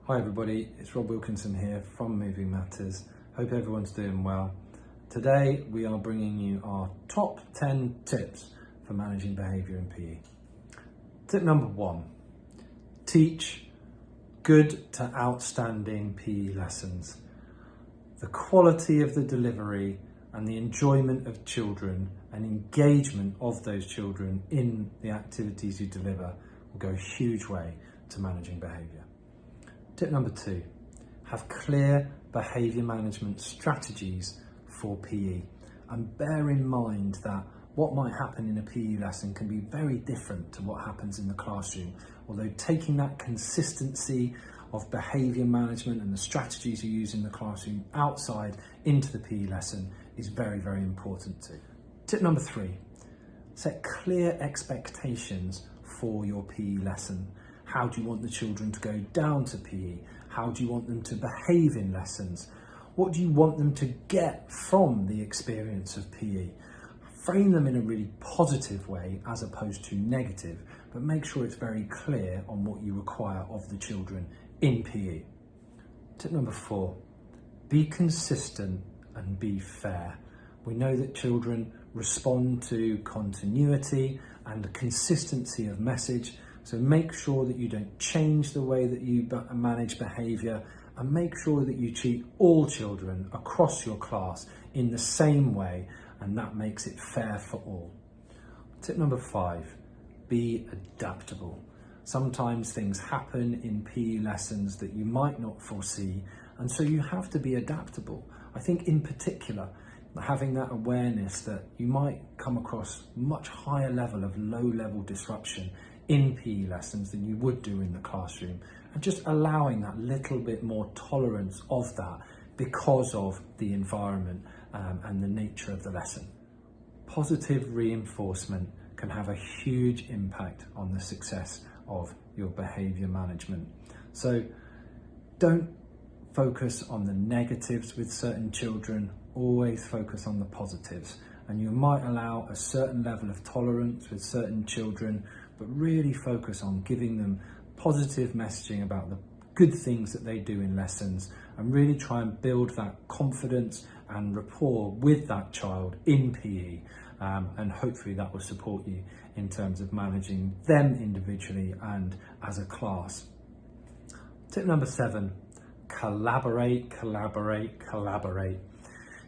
Hi everybody, it's Rob Wilkinson here from Moving Matters. Hope everyone's doing well. Today we are bringing you our top 10 tips for managing behaviour in PE. Tip number 1, teach good to outstanding PE lessons. The quality of the delivery and the enjoyment of children and engagement of those children in the activities you deliver will go a huge way to managing behaviour. Tip number 2, have clear behaviour management strategies for PE, and bear in mind that what might happen in a PE lesson can be very different to what happens in the classroom, although taking that consistency of behaviour management and the strategies you use in the classroom outside into the PE lesson is very, very important too. Tip number 3, set clear expectations for your PE lesson. How do you want the children to go down to PE? How do you want them to behave in lessons? What do you want them to get from the experience of PE? Frame them in a really positive way as opposed to negative, but make sure it's very clear on what you require of the children in PE. Tip number 4, be consistent and be fair. We know that children respond to continuity and consistency of message, so make sure that you don't change the way that you manage behaviour, and make sure that you treat all children across your class in the same way, and that makes it fair for all. Tip number 5, be adaptable. Sometimes things happen in PE lessons that you might not foresee, and so you have to be adaptable. I think in particular, having that awareness that you might come across much higher level of low-level disruption in PE lessons than you would do in the classroom, and just allowing that little bit more tolerance of that because of the environment and the nature of the lesson. Positive reinforcement can have a huge impact on the success of your behaviour management. So don't focus on the negatives with certain children, always focus on the positives. And you might allow a certain level of tolerance with certain children, but really focus on giving them positive messaging about the good things that they do in lessons, and really try and build that confidence and rapport with that child in PE, and hopefully that will support you in terms of managing them individually and as a class. Tip number 7, collaborate, collaborate, collaborate.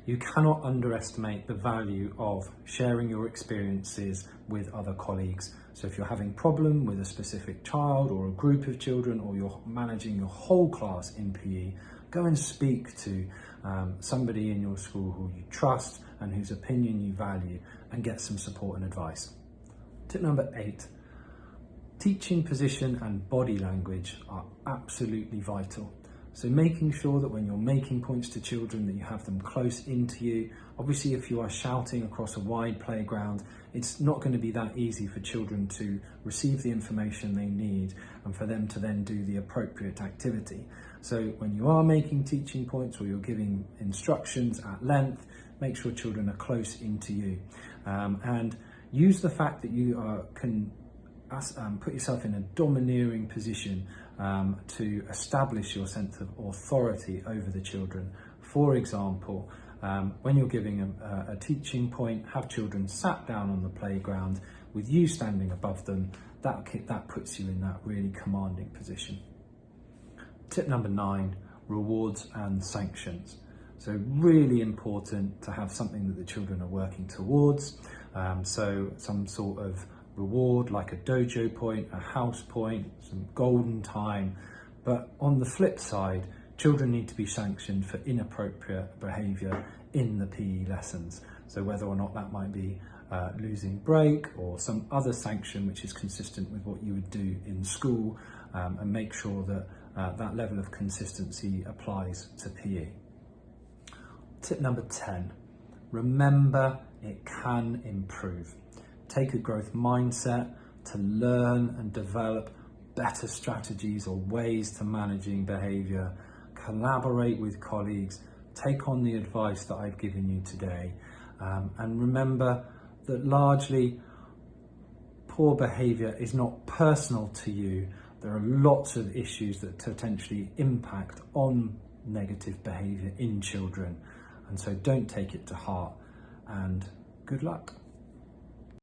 You cannot underestimate the value of sharing your experiences with other colleagues. So if you're having a problem with a specific child or a group of children, or you're managing your whole class in PE, go and speak to somebody in your school who you trust and whose opinion you value, and get some support and advice. Tip number 8, teaching position and body language are absolutely vital. So making sure that when you're making points to children that you have them close into you. Obviously, if you are shouting across a wide playground, it's not going to be that easy for children to receive the information they need and for them to then do the appropriate activity. So when you are making teaching points or you're giving instructions at length, make sure children are close into you. And use the fact that you can put yourself in a domineering position to establish your sense of authority over the children. For example, when you're giving a teaching point, have children sat down on the playground with you standing above them. That puts you in that really commanding position. Tip number 9, rewards and sanctions. So really important to have something that the children are working towards. So some sort of reward like a dojo point, a house point, some golden time. But on the flip side, children need to be sanctioned for inappropriate behaviour in the PE lessons. So whether or not that might be losing break or some other sanction which is consistent with what you would do in school, and make sure that that level of consistency applies to PE. Tip number 10, remember it can improve. Take a growth mindset to learn and develop better strategies or ways to managing behaviour. Collaborate with colleagues, take on the advice that I've given you today, and remember that largely poor behaviour is not personal to you. There are lots of issues that potentially impact on negative behaviour in children, and so don't take it to heart, and good luck.